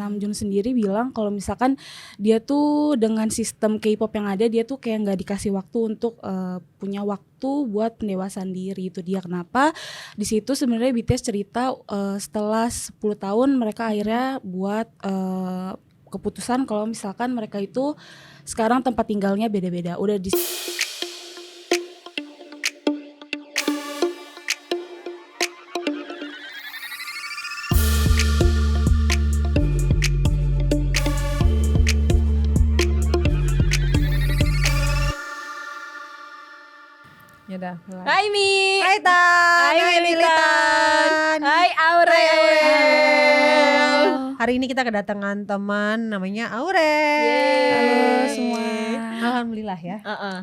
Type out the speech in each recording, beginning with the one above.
Namjoon sendiri bilang kalau misalkan dia tuh dengan sistem K-pop yang ada, dia tuh kayak nggak dikasih waktu untuk punya waktu buat pendewasaan diri. Itu dia kenapa di situ sebenarnya BTS cerita setelah 10 tahun mereka akhirnya buat keputusan kalau misalkan mereka itu sekarang tempat tinggalnya beda-beda. Udah di Yaudah, mulai. Hai Mi. Hai Tan. Hai Militan. Hai Aurel. Hari ini kita kedatangan teman namanya Aurel. Halo semua. Alhamdulillah ya.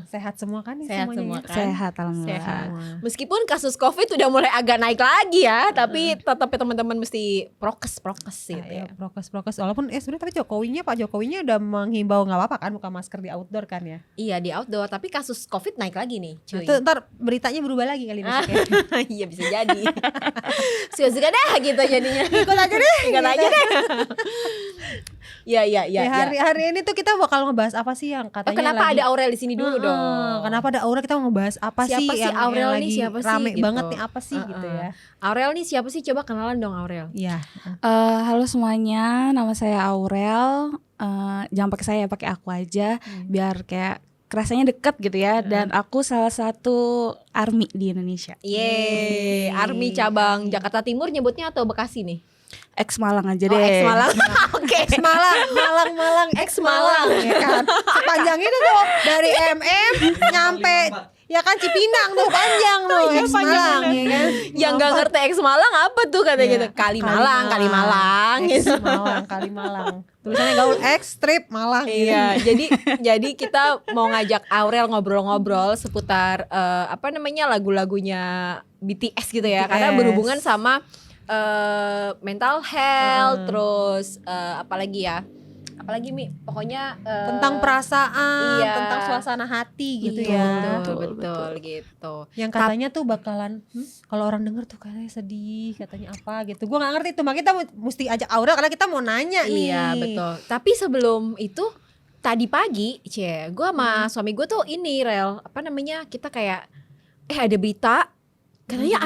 Sehat semua kan? Sehat semuanya? semua kan? Sehat alhamdulillah. Sehat. Semua. Meskipun kasus Covid udah mulai agak naik lagi ya, tapi tetap teman-teman mesti prokes gitu Ya, ya. prokes. Walaupun sebenarnya tapi Pak Jokowinya udah menghimbau nggak apa-apa kan buka masker di outdoor kan ya. Iya di outdoor, tapi kasus Covid naik lagi nih, Nah, cuy. itu ntar beritanya berubah lagi kali besok ya. Iya bisa jadi. Suka-suka dah gitu jadinya. Ikut aja deh. Ikut aja deh. Iya. Hari ini tuh kita bakal ngebahas apa sih yang katanya Kenapa lagi ada Aurel di sini dulu dong? Kenapa ada Aurel, kita mau ngebahas apa Siapa sih sih yang Aurel nih, lagi siapa sih rame gitu. banget nih apa sih gitu ya. Aurel nih siapa sih? Coba kenalan dong Aurel. Iya. Halo semuanya, nama saya Aurel. Jangan pakai saya, pakai aku aja, biar kayak rasanya deket gitu ya. Dan aku salah satu ARMY di Indonesia. Yeay, ARMY cabang Jakarta Timur nyebutnya atau Bekasi nih? Ex Malang aja deh. Oh, ex Malang. Oke. Malang, Ex Malang. ya kan. Sepanjang itu tuh dari nyampe ya kan Cipinang tuh panjang tuh Iya, ex Malang ya kan. Yang nggak ngerti ex Malang apa tuh katanya Iya, gitu? Kalimalang gitu. Kalimalang. Tulisannya gaul X strip Malang. Iya, jadi kita mau ngajak Aurel ngobrol-ngobrol seputar lagu-lagunya BTS gitu ya, karena BTS. berhubungan sama mental health, terus apalagi Mi, pokoknya Tentang perasaan, iya. tentang suasana hati gitu Betul, ya. betul gitu. Yang katanya tuh bakalan kalau orang denger tuh katanya sedih, katanya apa gitu. Gua nggak ngerti tuh, makanya kita mesti ajak Aurel karena kita mau nanya nih. Iya betul. Tapi sebelum itu tadi pagi, gue sama suami gue tuh kita kayak ada berita katanya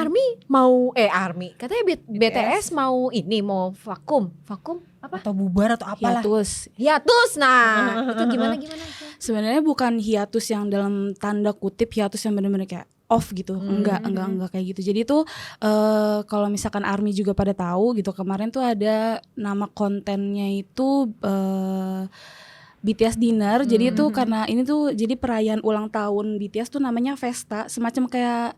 katanya BTS mau vakum apa? Atau bubar atau apalah. Hiatus. Nah, itu gimana? Sebenarnya bukan hiatus yang dalam tanda kutip hiatus yang benar-benar kayak off gitu. Enggak kayak gitu. Jadi tuh kalau misalkan ARMY juga pada tahu gitu, kemarin tuh ada nama kontennya itu BTS Dinner. Jadi itu karena ini tuh jadi perayaan ulang tahun BTS tuh namanya Festa, semacam kayak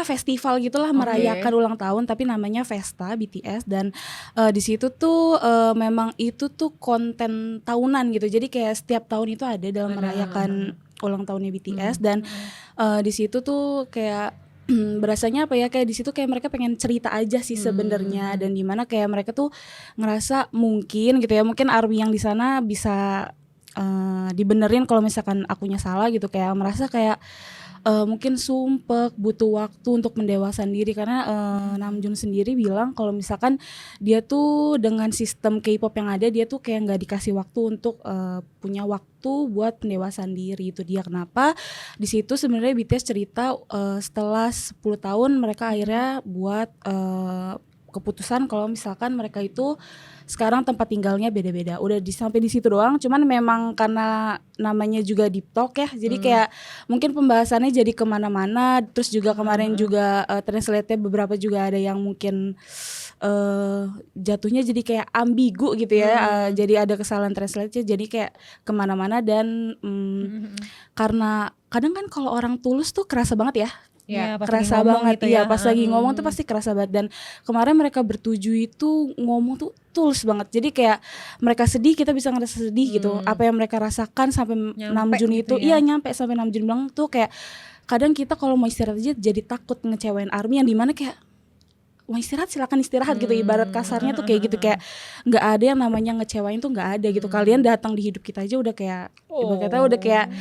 festival gitulah, merayakan ulang tahun tapi namanya Festa BTS. Dan di situ tuh memang itu tuh konten tahunan gitu. Jadi kayak setiap tahun itu ada dalam merayakan ulang tahunnya BTS. Dan di situ tuh kayak berasanya kayak di situ kayak mereka pengen cerita aja sih sebenarnya. Dan dimana kayak mereka tuh ngerasa mungkin gitu ya, mungkin ARMY yang di sana bisa dibenerin kalau misalkan akunya salah gitu, kayak merasa kayak mungkin sumpek, butuh waktu untuk mendewasaan diri. Karena Namjoon sendiri bilang kalau misalkan dia tuh dengan sistem K-pop yang ada, dia tuh kayak nggak dikasih waktu untuk punya waktu buat pendewasaan diri. Itu dia kenapa di situ sebenarnya BTS cerita setelah 10 tahun mereka akhirnya buat keputusan kalau misalkan mereka itu sekarang tempat tinggalnya beda-beda. Udah sampai di situ doang. Cuman memang karena namanya juga deep talk ya, jadi kayak mungkin pembahasannya jadi kemana-mana. Terus juga kemarin juga translate-nya beberapa juga ada yang mungkin jatuhnya jadi kayak ambigu gitu ya. Jadi ada kesalahan translate-nya, jadi kayak kemana-mana. Dan karena kadang kan kalau orang tulus tuh kerasa banget ya. Ya, pas Kerasa lagi ngomong banget gitu ya, pas lagi ngomong tuh pasti kerasa banget. Dan kemarin mereka bertujuh itu ngomong tuh tulus banget. Jadi kayak mereka sedih, kita bisa ngerasa sedih gitu. Apa yang mereka rasakan sampai Namjoon gitu itu ya. nyampe sampai Namjoon bilang tuh kayak kadang kita kalau mau istirahat aja jadi takut ngecewain ARMY, yang dimana kayak mau istirahat silakan istirahat gitu. Ibarat kasarnya tuh kayak gitu, kayak nggak ada yang namanya ngecewain tuh nggak ada gitu. Kalian datang di hidup kita aja udah kayak ibarat kata udah kayak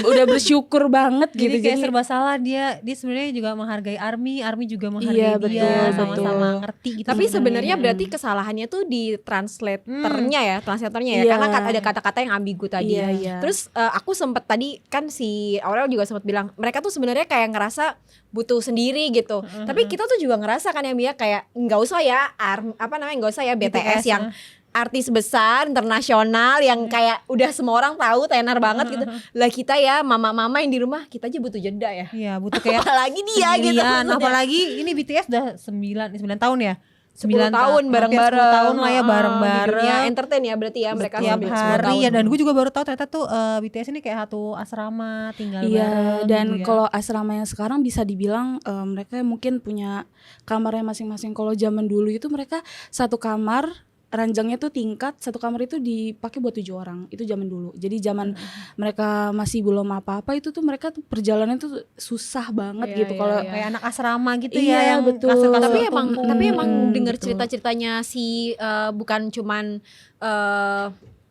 udah bersyukur banget gitu. Jadi kayak serba salah, dia sebenarnya juga menghargai ARMY juga menghargai Iya, dia, betul, sama-sama betul. ngerti gitu. Tapi sebenarnya Mm. berarti kesalahannya tuh di translatornya ya, translatornya ya, Iya. karena ada kata-kata yang ambigu tadi. Iya, iya. Terus aku sempet tadi kan si Aurel juga sempat bilang mereka tuh sebenarnya kayak ngerasa butuh sendiri gitu. Tapi kita tuh juga ngerasa kan ya Mia, kayak nggak usah ya nggak usah ya BTS yang artis besar internasional yang kayak udah semua orang tahu tenar banget gitu. Lah kita ya mama-mama yang di rumah kita aja butuh jeda ya. Iya, butuh kayak Apalagi dia gitu. sendirian. maksudnya. Apalagi ini BTS udah 9 tahun ya. 10 tahun hampir bareng-bareng. 10 tahun lah ya Di bareng-bareng. dunia entertain ya berarti ya mereka Setiap 10 hari tahun. ya, dan gue juga baru tahu ternyata tuh BTS ini kayak satu asrama tinggal Iya, bareng dan gitu ya. kalau asrama yang sekarang bisa dibilang mereka mungkin punya kamarnya masing-masing. Kalau zaman dulu itu mereka satu kamar, ranjangnya tuh tingkat, satu kamar itu dipakai buat 7 orang. Itu zaman dulu. Jadi zaman mereka masih belum apa-apa itu tuh mereka tuh perjalanan tuh susah banget Iya, gitu. iya, Kalau iya. kayak anak asrama gitu Iya, ya yang betul. kasur-kasur Tapi emang Mm, denger betul. cerita-ceritanya si bukan cuman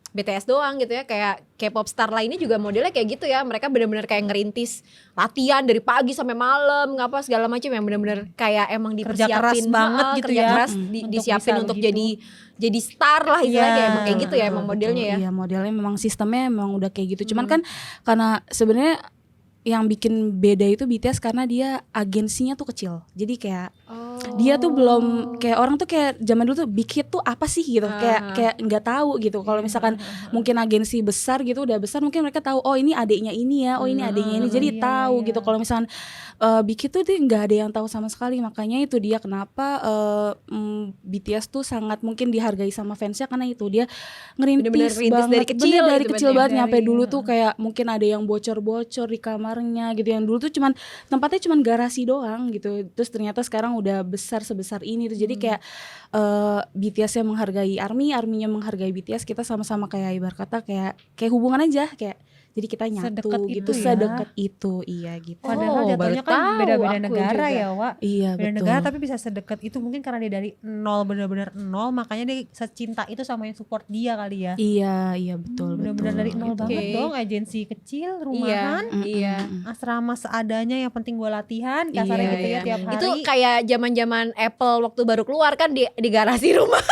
BTS doang gitu ya, kayak K-pop star lainnya juga modelnya kayak gitu ya. Mereka benar-benar kayak ngerintis latihan dari pagi sampai malam, ngapa segala macam yang benar-benar kayak emang Kerja dipersiapin keras banget gitu kerja ya. keras Untuk disiapin bisa untuk begitu. jadi star lah istilahnya, Iya, kayak emang kayak gitu ya emang Betul, modelnya ya. Iya, modelnya memang sistemnya memang udah kayak gitu. Cuman kan karena sebenarnya yang bikin beda itu BTS karena dia agensinya tuh kecil. Jadi kayak dia tuh belum kayak orang tuh kayak zaman dulu tuh big hit tuh apa sih gitu. Kayak nggak tahu gitu. Kalau misalkan mungkin agensi besar gitu udah besar mungkin mereka tahu oh ini adiknya ini ya, oh ini adiknya ini. Jadi tahu gitu. Kalau misalkan big hit tuh dia nggak ada yang tahu sama sekali. Makanya itu dia kenapa BTS tuh sangat mungkin dihargai sama fansnya karena itu dia Bener-bener ngerintis rintis banget dari kecil dari gitu kecil berarti ya. banget nyampe dulu tuh kayak mungkin ada yang bocor-bocor di kamarnya gitu, yang dulu tuh cuman tempatnya cuman garasi doang gitu, terus ternyata sekarang udah besar sebesar ini tuh. Jadi kayak BTS yang menghargai ARMY-nya menghargai BTS, kita sama-sama kayak ibarat kata kayak hubungan aja, kayak jadi kita nyatu Sedekat gitu, itu ya. sedekat itu, iya gitu. Padahal Oh, jatuhnya baru kan tahu beda-beda aku negara juga. ya, Wak. Iya Beda betul. negara tapi bisa sedekat itu, mungkin karena dia dari nol, benar-benar nol, makanya dia secinta itu sama yang support dia kali ya. Iya betul Benar-benar betul. dari nol Gitu. banget Oke. dong, agensi kecil, Iya, rumahan, iya. asrama seadanya, yang penting gue latihan, kasarnya Iya, gitu ya Iya. tiap hari. Itu kayak zaman-zaman Apple waktu baru keluar kan di garasi rumah.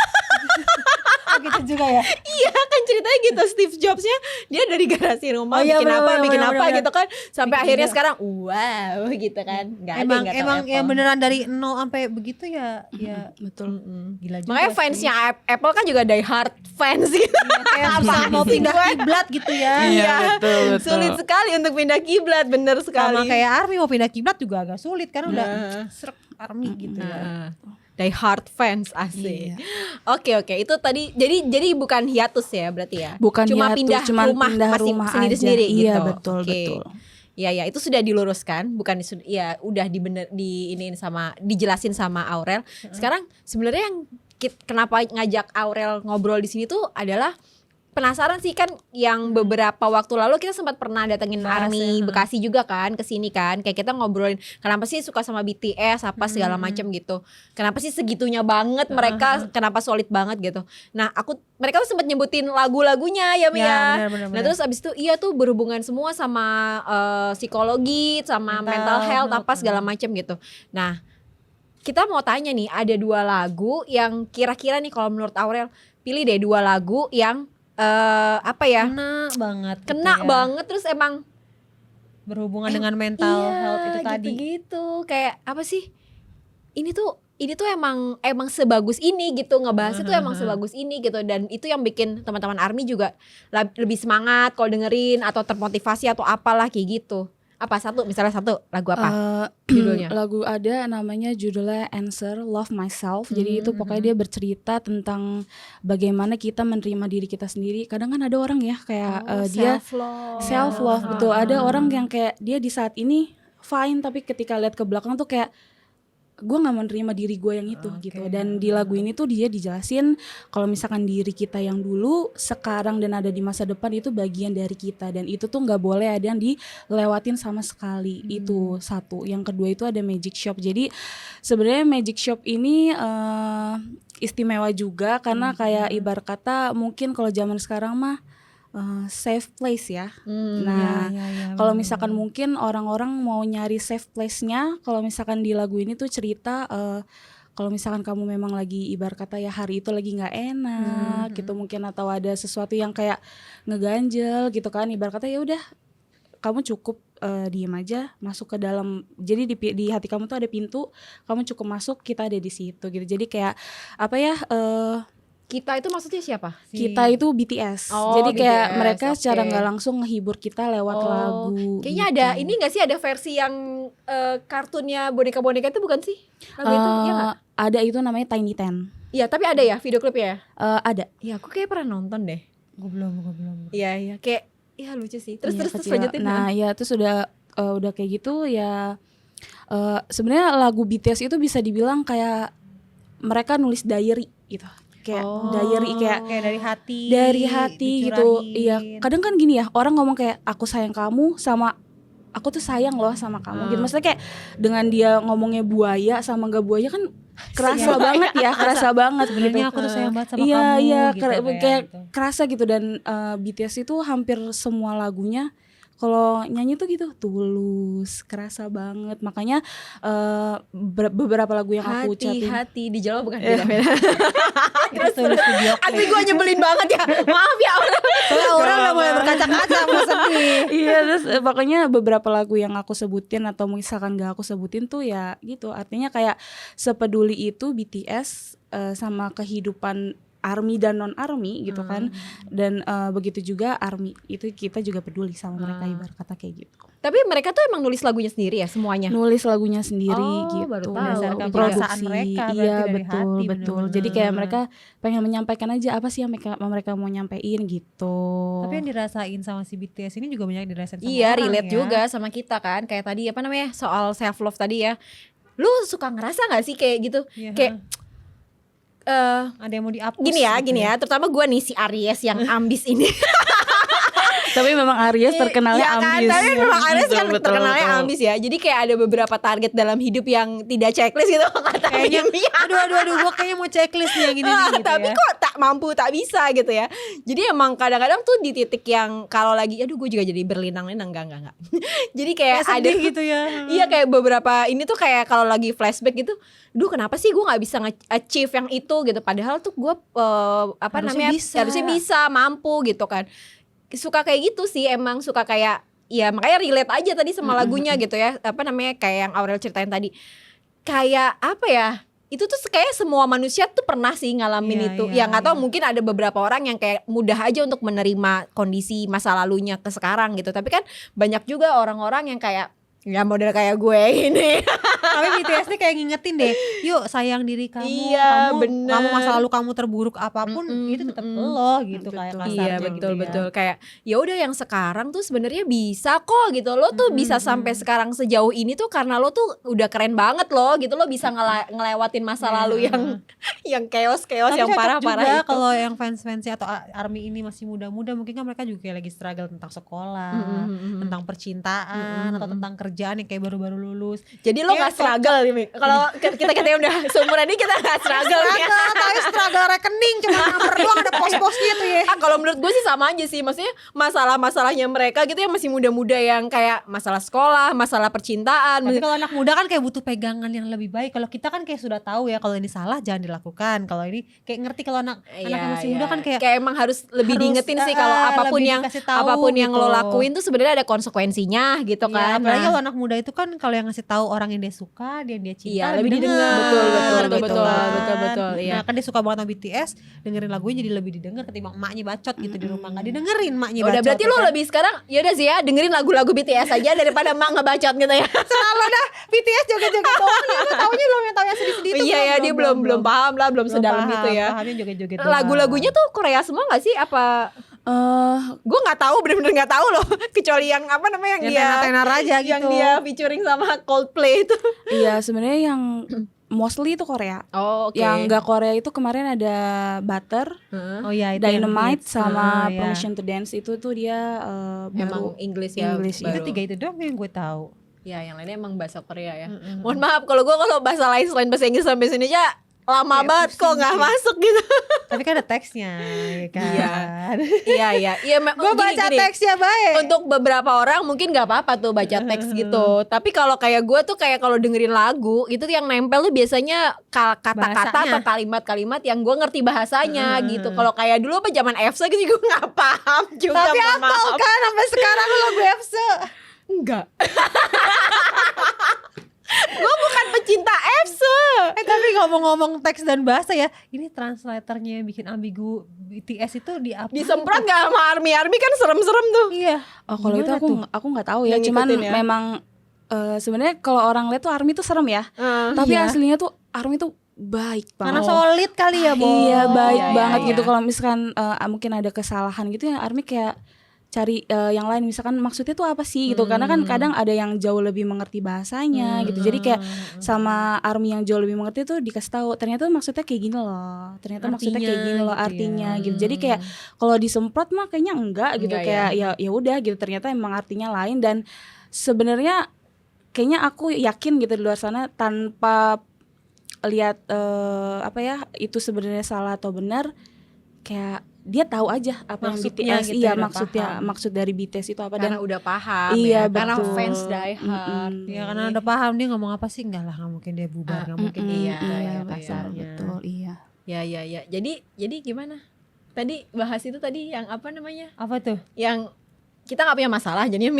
Oh, gitu juga ya. Iya kan ceritanya gitu, Steve Jobsnya dia dari garasi rumah Oh iya, bikin apa bener-bener. gitu kan, sampai Bikin akhirnya juga. sekarang wow gitu kan. Nggak ada yang Emang nggak tahu emang ya Apple. beneran dari nol sampai begitu ya, ya Betul. gila juga. Makanya sih. fansnya Apple kan juga die hard fans gitu. Kayak susah mau pindah kiblat gitu ya. Iya, betul, betul. sulit sekali untuk pindah kiblat, bener sekali. Sama kayak ARMY mau pindah kiblat juga agak sulit karena udah Nah. srek ARMY gitu ya. Nah, die hard fans asik. Iya. Oke, itu tadi jadi bukan hiatus ya berarti ya. Bukan cuma hiatus, pindah cuman rumah pindah masing rumah sendiri-sendiri aja. gitu. Iya, betul, Oke. betul. Ya itu sudah diluruskan, bukan ya udah dijelasin sama Aurel. Sekarang sebenarnya yang kenapa ngajak Aurel ngobrol di sini tuh adalah penasaran sih kan, yang beberapa waktu lalu kita sempat pernah datengin Bahas ARMY ya, Bekasi juga kan ke sini kan, kayak kita ngobrolin kenapa sih suka sama BTS apa segala macam gitu, kenapa sih segitunya banget mereka, kenapa solid banget gitu. Nah mereka tuh sempat nyebutin lagu-lagunya ya Mia. Ya, benar. Nah terus abis itu iya tuh berhubungan semua sama psikologi, sama mental health apa segala macam gitu. Nah kita mau tanya nih, ada 2 lagu yang kira-kira nih kalau menurut Aurel, pilih deh 2 lagu yang apa ya, kena banget gitu kena ya. banget, terus emang berhubungan dengan mental health itu tadi. gitu kayak apa sih, ini tuh emang sebagus ini gitu, ngebahas itu emang sebagus ini gitu, dan itu yang bikin teman-teman ARMY juga lebih semangat kalau dengerin atau termotivasi atau apalah kayak gitu. Apa misalnya satu lagu apa judulnya? Lagu ada namanya judulnya Answer, Love Myself. Jadi itu pokoknya dia bercerita tentang bagaimana kita menerima diri kita sendiri. Kadang kan ada orang ya kayak dia self love betul. Ada orang yang kayak dia di saat ini fine, tapi ketika lihat ke belakang tuh kayak gue nggak menerima diri gue yang itu gitu. Dan di lagu ini tuh dia dijelasin kalau misalkan diri kita yang dulu, sekarang dan ada di masa depan itu bagian dari kita, dan itu tuh nggak boleh ada yang dilewatin sama sekali. Itu satu. Yang kedua itu ada Magic Shop. Jadi sebenarnya Magic Shop ini istimewa juga karena kayak ibarat kata mungkin kalau zaman sekarang mah safe place ya. Hmm. Nah, ya, kalau misalkan mungkin orang-orang mau nyari safe place-nya, kalau misalkan di lagu ini tuh cerita kalau misalkan kamu memang lagi ibarat kata ya hari itu lagi nggak enak gitu mungkin, atau ada sesuatu yang kayak ngeganjel gitu kan, ibarat kata ya udah kamu cukup diem aja, masuk ke dalam. Jadi di hati kamu tuh ada pintu, kamu cukup masuk, kita ada di situ gitu. Jadi kayak apa ya? Kita itu maksudnya siapa? Kita itu BTS. Oh, Jadi kayak BTS, mereka secara oke. nggak langsung ngehibur kita lewat lagu. Kayaknya gitu. ada ini nggak sih, ada versi yang kartunnya boneka-boneka itu bukan sih? Lagu itu iya nggak? Ada itu namanya Tiny Ten. Iya, tapi ada ya video klipnya ya? Ada. Iya, aku kayak pernah nonton deh. gue belum. Iya, kayak ya lucu sih. Terus Iya, terus kecil. lanjutin. Nah, ya terus udah kayak gitu ya. Sebenarnya lagu BTS itu bisa dibilang kayak mereka nulis diary gitu. Kayak diary kayak dari hati gitu. dicurahin. Iya, kadang kan gini ya, orang ngomong kayak aku sayang kamu sama aku tuh sayang loh sama kamu gitu. Maksudnya kayak dengan dia ngomongnya buaya sama enggak buaya kan kerasa banget ya, kerasa banget sebenarnya gitu. aku tuh sayang banget sama Iya, kamu iya, gitu, kayak gitu. kerasa gitu. Dan BTS itu hampir semua lagunya kalau nyanyi tuh gitu tulus, kerasa banget. Makanya beberapa lagu yang aku ucapin Hati di Jawa bukan beda-beda. Itu tulis video Asli gue nyebelin banget ya. Maaf ya orang. soalnya orang udah mulai berkaca-kaca mau sedih. Iya, terus pokoknya beberapa lagu yang aku sebutin atau misalkan gak aku sebutin tuh ya gitu. Artinya kayak sepeduli itu BTS sama kehidupan ARMY dan non ARMY gitu kan. Dan begitu juga ARMY itu kita juga peduli sama mereka, ibarat kata kayak gitu. Tapi mereka tuh emang nulis lagunya sendiri ya semuanya. Nulis lagunya sendiri Oh, gitu. baru tahu. Berdasarkan Produksi. perasaan mereka, berarti Iya, dari betul, hati betul. bener-bener. Jadi kayak mereka pengen menyampaikan aja apa sih yang mereka mau nyampein gitu. Tapi yang dirasain sama si BTS ini juga banyak dirasain sama Iya, orang relate ya. juga sama kita kan. Kayak tadi apa namanya? Soal self love tadi ya. Lu suka ngerasa gak sih kayak gitu? Iya. Kayak Ada yang mau dihapus gini gitu ya, terutama gue nih si Aries yang ambis ini. Tapi memang Aries terkenalnya Iya kan, ambis. tapi memang Aries Betul, kan betul, terkenalnya betul. ambis ya. Jadi kayak ada beberapa target dalam hidup yang tidak checklist gitu kata Kayaknya Mimi. aduh gue kayaknya mau checklist nih yang gini nih gitu Tapi ya. kok tak mampu, tak bisa gitu ya. Jadi emang kadang-kadang tuh di titik yang kalau lagi aduh gue juga jadi berlinang-linang enggak. Jadi kayak Kayak ada sedih gitu ya. Iya, kayak beberapa ini tuh kayak kalau lagi flashback gitu, duh kenapa sih gue nggak bisa achieve yang itu gitu. Padahal tuh gue Harusnya bisa. harusnya bisa, mampu gitu kan. Suka kayak gitu sih, emang suka kayak ya makanya relate aja tadi sama lagunya gitu ya. Apa namanya kayak yang Aurel ceritain tadi. Kayak apa ya? Itu tuh kayak semua manusia tuh pernah sih ngalamin Iya, itu. iya, Ya nggak tahu mungkin ada beberapa orang yang kayak mudah aja untuk menerima kondisi masa lalunya ke sekarang gitu. Tapi kan banyak juga orang-orang yang kayak ya model kayak gue ini. Tapi BTS nih kayak ngingetin deh, yuk sayang diri kamu. Iya, bener. Kamu masa lalu kamu terburuk apapun itu tetap lo gitu kayak kasarnya Iya betul gitu ya. betul kayak ya udah yang sekarang tuh sebenarnya bisa kok gitu. Lo tuh bisa sampai sekarang sejauh ini tuh karena lo tuh udah keren banget lo gitu. Lo bisa ngelewatin masa lalu yang chaos Tapi yang cocok parah-parah juga itu. kalau yang fans-fansnya atau ARMY ini masih muda-muda, mungkin kan mereka juga kayak lagi struggle tentang sekolah, tentang percintaan atau tentang kerjaan yang kayak baru-baru lulus. Jadi lo Kayak gak struggle nih Mi. Kalau kita udah seumuran ini kita gak struggle ya. Tapi struggle rekening cuma nomor doang ada pos-posnya tuh ya. Kalau menurut gue sih sama aja sih. Maksudnya masalah-masalahnya mereka gitu yang masih muda-muda yang kayak masalah sekolah, masalah percintaan. Tapi kalau anak muda kan kayak butuh pegangan yang lebih baik. Kalau kita kan kayak sudah tahu ya kalau ini salah jangan dilakukan. Kalau ini kayak ngerti kalau anak yang masih muda kan kayak emang harus lebih diingetin sih kalau apapun lebih yang dikasih tahu yang gitu. lo lakuin tuh sebenarnya ada konsekuensinya gitu Iya, kan. apalagi Nah, kalau anak muda itu kan kalau yang ngasih tahu orang yang dia suka, dia cinta iya, lebih didengar. didengar, Betul, kan. betul, iya. Nah kan dia suka banget sama BTS, dengerin lagunya jadi lebih didengar ketimbang emaknya bacot gitu di rumah, nggak didengerin emaknya udah bacot. berarti ya lo kan? lebih sekarang ya udah sih ya dengerin lagu-lagu BTS aja daripada emak ngebacot gitu ya. selalu dah BTS joget-joget doang nih, lu taunya belum yang tau yang sedih-sedih tuh. Iya ya, dia belum paham lah, belum sedalam itu ya. Pahamnya joget-joget doang. Lagu-lagunya tuh Korea semua nggak sih? Apa gue nggak tahu, bener-bener nggak tahu loh. Kecuali yang apa namanya yang yang dia tenar aja gitu. yang dia featuring sama Coldplay itu. Iya, sebenarnya yang mostly itu Korea. Oh, oke. Yang enggak Korea itu kemarin ada Butter, Oh iya itu yang Dynamite hits. sama Iya. Permission to Dance itu tuh dia baru Emang Inggris ya. English, Itu baru. tiga itu doang yang gue tahu. Ya, yang lainnya emang bahasa Korea ya. Mohon maaf kalau gue kalau bahasa lain selain bahasa Inggris sama bahasa Indonesia lama Kayak banget kok pusing nggak gitu. masuk gitu. Tapi kan ada teksnya ya kan. Iya. Gue baca teksnya baik. Untuk beberapa orang mungkin nggak apa-apa tuh baca teks gitu. Tapi kalau kayak gue tuh kayak kalau dengerin lagu itu yang nempel tuh biasanya kata-kata Bahasanya. atau kalimat-kalimat yang gue ngerti bahasanya gitu. Kalau kayak dulu apa zaman EFSA gitu gue nggak paham juga. Tapi mohon hafal maaf. kan sampai sekarang lagu EFSA. Enggak. Gue bukan pecinta EFSA. Tapi ngomong-ngomong teks dan bahasa ya, ini translatornya yang bikin ambigu BTS itu di apa? Disemprot gak sama Army kan serem-serem tuh. Iya. Oh kalau itu Gimana tuh? aku nggak tahu ya, Yang cuman ngikutin ya? memang sebenarnya kalau orang lihat tuh ARMY tuh serem ya, tapi Iya. aslinya tuh ARMY tuh baik Karena banget. solid kali ya, Bo. Iya baik Iya, banget iya. gitu. Kalau misalkan mungkin ada kesalahan gitu ya ARMY kayak cari yang lain, misalkan maksudnya tuh apa sih gitu, karena kan kadang ada yang jauh lebih mengerti bahasanya gitu, jadi kayak sama ARMY yang jauh lebih mengerti tuh dikasih tahu ternyata maksudnya kayak gini loh, ternyata maksudnya kayak gini loh, Artinya gitu artinya ya. gitu. Jadi kayak kalau disemprot mah kayaknya enggak gitu, Enggak kayak ya udah gitu, ternyata emang artinya lain. Dan sebenarnya kayaknya aku yakin gitu di luar sana tanpa lihat apa ya itu sebenarnya salah atau benar, kayak dia tahu aja apa Maksudnya yang BTS gitu iya ya, udah maksudnya paham. maksud dari BTS itu apa. Karena Dan udah paham iya, ya. Karena betul. fans die hard. Ya karena udah paham dia ngomong apa sih, enggak lah, nggak mungkin dia bubar, nggak mungkin iya, gitu iya, ya betul, kasarnya. betul iya. Ya. Jadi gimana? Tadi bahas itu tadi yang apa namanya? Apa tuh? Yang kita nggak punya masalah jadinya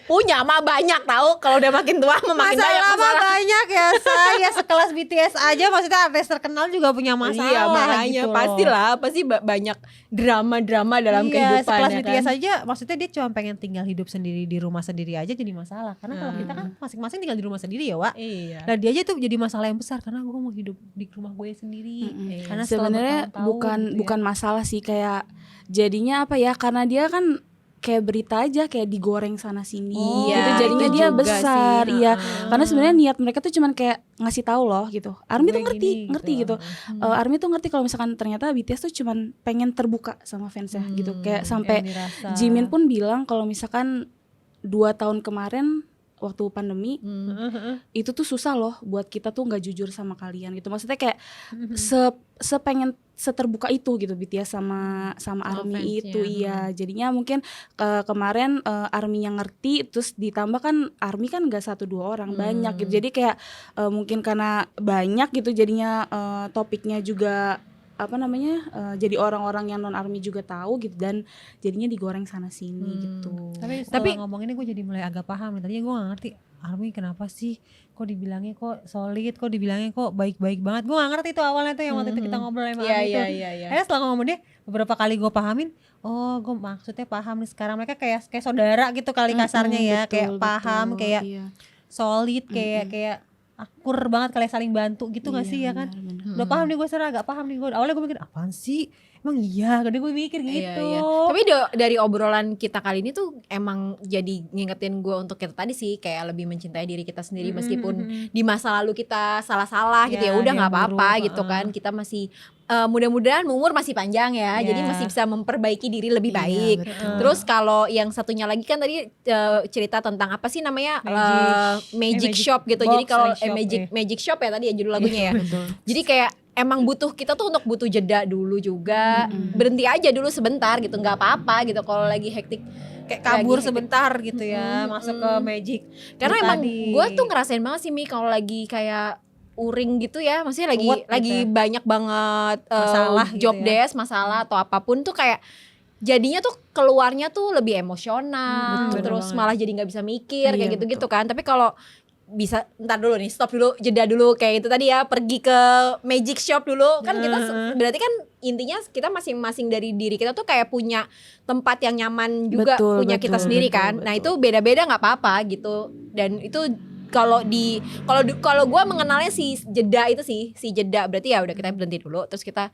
punya mah banyak tahu. Kalau udah makin tua mah makin banyak Masalah mah masalah. banyak ya, saya sekelas BTS aja, maksudnya artis terkenal juga punya masalah. Iya makanya gitu loh. pastilah pasti banyak drama dalam kehidupan sekelas ya BTS kan? aja, maksudnya dia cuma pengen tinggal hidup sendiri di rumah sendiri aja jadi masalah. Karena kalau kita kan masing-masing tinggal di rumah sendiri ya, Wak. Iya. Nah dia aja tuh jadi masalah yang besar karena gue mau hidup di rumah gue sendiri. Iya. Karena setelah Sebenarnya bertahun-tahun gitu ya. bukan masalah sih, kayak jadinya apa ya, karena dia kan kayak berita aja kayak digoreng sana sini Oh, gitu, iya, jadinya itu dia juga besar sih. iya. Heeh. Karena sebenarnya niat mereka tuh cuman kayak ngasih tahu loh gitu, ARMY tuh Gue ngerti gini, gitu. ARMY tuh ngerti kalau misalkan ternyata BTS tuh cuman pengen terbuka sama fansnya gitu, kayak sampai Yang dirasa. Jimin pun bilang kalau misalkan 2 tahun kemarin waktu pandemi itu tuh susah loh buat kita tuh nggak jujur sama kalian gitu, maksudnya kayak sepengen seterbuka itu gitu BTS sama ARMY fansnya. itu iya. Jadinya mungkin kemarin ARMY yang ngerti, terus ditambah kan ARMY kan nggak 1-2 orang, banyak gitu, jadi kayak mungkin karena banyak gitu jadinya topiknya juga apa namanya jadi orang-orang yang non ARMY juga tahu gitu, dan jadinya digoreng sana sini gitu. Tapi setelah ngomong ini gue jadi mulai agak paham. Tadinya gue gak ngerti ARMY kenapa sih kok dibilangnya kok solid, kok dibilangnya kok baik-baik banget. Gue gak ngerti itu awalnya tuh yang waktu itu kita ngobrol sama ARMY itu. Iya. Akhirnya setelah ngomong dia beberapa kali gue pahamin, oh gue maksudnya paham nih sekarang. Mereka kayak saudara gitu kali kasarnya ya, kayak paham, kayak iya. solid, kayak akur banget, kayak saling bantu gitu gak sih ya kan? Benar-benar. Udah paham nih gue, sekarang agak paham nih gue. Awalnya gue mikir apaan sih? Emang iya, kadang gue mikir gitu. Iya. Tapi dari obrolan kita kali ini tuh emang jadi ngingetin gue untuk kita tadi sih, kayak lebih mencintai diri kita sendiri meskipun di masa lalu kita salah-salah gitu ya Ya, udah dia nggak apa-apa buruk, gitu kan. Kita masih mudah-mudahan umur masih panjang ya, Iya. jadi masih bisa memperbaiki diri lebih Iya, baik. betul. Terus kalau yang satunya lagi kan tadi cerita tentang apa sih namanya Magic Shop gitu. Box Jadi kalau and Shop, Magic Shop ya tadi ya judul lagunya ya. Betul. Jadi kayak emang butuh kita tuh untuk butuh jeda dulu juga, berhenti aja dulu sebentar gitu, nggak apa-apa gitu kalau lagi hektik. Kayak kabur Lagi hektik. sebentar gitu ya, masuk ke Magic. Karena Itu emang tadi. gue tuh ngerasain banget sih Mi kalau lagi kayak uring gitu ya, maksudnya lagi Ruwet gitu lagi ya. banyak banget Masalah gitu job ya. desk, masalah atau apapun tuh kayak jadinya tuh keluarnya tuh lebih emosional, bener terus banget. malah jadi nggak bisa mikir Iya, kayak gitu-gitu kan. Tapi kalau bisa ntar dulu nih, stop dulu, jeda dulu kayak itu tadi ya, pergi ke Magic Shop dulu kan. Kita berarti kan intinya kita masing-masing dari diri kita tuh kayak punya tempat yang nyaman juga, Betul, punya kita betul, sendiri betul, kan. Nah betul. itu beda-beda nggak apa-apa gitu. Dan itu kalau gue mengenalnya si jeda itu sih, si jeda berarti ya udah kita berhenti dulu, terus kita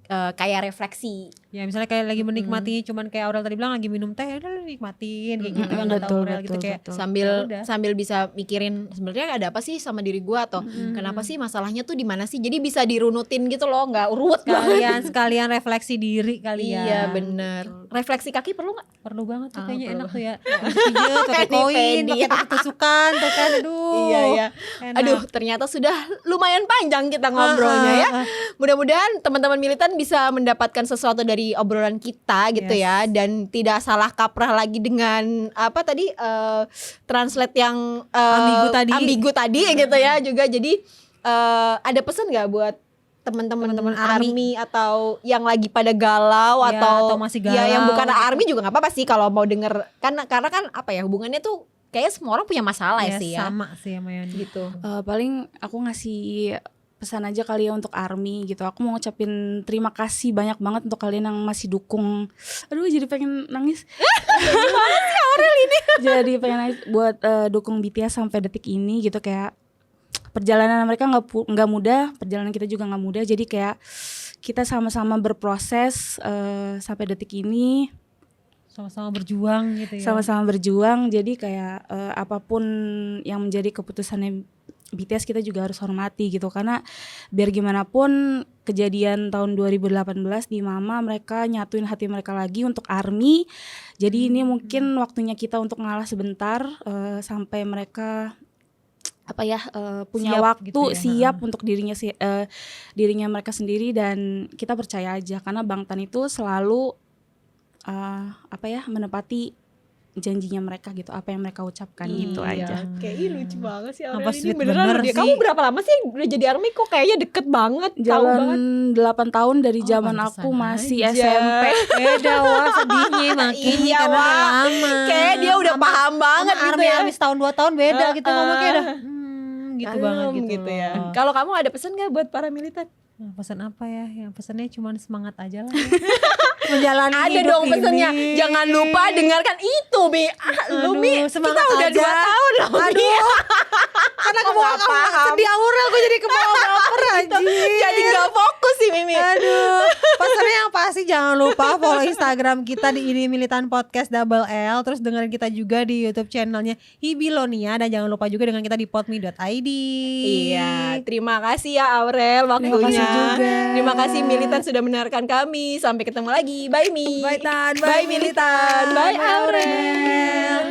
kayak refleksi Ya misalnya kayak lagi menikmati, cuman kayak Aurel tadi bilang lagi minum teh, udah lu nikmatin kayak gitu kan, kata betul, Aurel gitu betul, kayak betul. sambil Ya udah. sambil bisa mikirin sebenarnya ada apa sih sama diri gua atau kenapa sih masalahnya tuh di mana sih, jadi bisa dirunutin gitu loh, nggak urut banget. sekalian refleksi diri kali ya. Iya bener, refleksi kaki perlu nggak? Perlu banget tuh, Ah, kayaknya perlu. enak tuh ya. Pijat pakai Kayak di koin, pedi. pakai tusukan tuh kan, aduh. Iya ya. Enak. Aduh, ternyata sudah lumayan panjang kita ngobrolnya ya. Mudah-mudahan teman-teman militan bisa mendapatkan sesuatu dari obrolan kita gitu ya, dan tidak salah kaprah lagi dengan apa tadi translate yang ambigu tadi gitu ya juga. Jadi ada pesan nggak buat teman-teman army atau yang lagi pada galau Ya, atau masih ya yang galau bukan gitu. army juga nggak apa-apa sih kalau mau denger, karena kan apa ya, hubungannya tuh kayaknya semua orang punya masalah Ya, sih ya sama sih sama Yoni. gitu. Paling aku ngasih pesan aja kali ya untuk ARMY gitu. Aku mau ngucapin terima kasih banyak banget untuk kalian yang masih dukung. Aduh, jadi pengen nangis. Gimana sih Aurel ini? Jadi pengen nangis buat dukung BTS sampai detik ini gitu. Kayak perjalanan mereka nggak mudah, perjalanan kita juga nggak mudah. Jadi kayak kita sama-sama berproses sampai detik ini. Sama-sama berjuang gitu ya. Sama-sama berjuang. Jadi kayak apapun yang menjadi keputusannya BTS kita juga harus hormati gitu, karena biar gimana pun kejadian tahun 2018 di Mama mereka nyatuin hati mereka lagi untuk ARMY. Jadi ini mungkin waktunya kita untuk ngalah sebentar sampai mereka apa ya punya Siap waktu gitu ya. siap untuk dirinya mereka sendiri, dan kita percaya aja karena Bangtan itu selalu apa ya menepati janjinya mereka gitu, apa yang mereka ucapkan gitu aja. Kayak lucu banget sih Apa Aurel ini, sweet beneran bener loh dia. sih. Kamu berapa lama sih udah jadi army, kok kayaknya deket banget, tahu banget. Jalan 8 tahun dari zaman pantesan aku masih aja. SMP. Beda wah sedihnya makin Iya, karena udah wah. lama. Kayak dia udah paham banget Sama gitu ya. Army setahun 2 tahun beda gitu ngomongnya udah gitu Kalem banget gitu ya. loh. Kalau kamu ada pesan gak buat para militan? Nah, pesan apa ya? Yang pesannya cuma semangat aja lah. Ya. Menjalani Ada hidup dong pesannya. ini. Jangan lupa dengarkan itu, Bi. Lu Mi, semangat kita udah aja. 2 tahun loh, Mi. Aduh. Karena kebawa Nggak paham. sedih Aurel, gue jadi kebawa baper anjing. Jadi gak fokus sih Mimi. Aduh, pesannya yang pasti jangan lupa follow Instagram kita di Ini Militan Podcast Double L. Terus dengerin kita juga di YouTube channelnya Hibilonia. Dan jangan lupa juga dengan kita di podme.id. Iya, terima kasih ya Aurel waktunya. Terima kasih juga. Terima kasih militan sudah mendengarkan kami. Sampai ketemu lagi. Bye Mi. Bye Tan, Bye militan. Bye Aurel.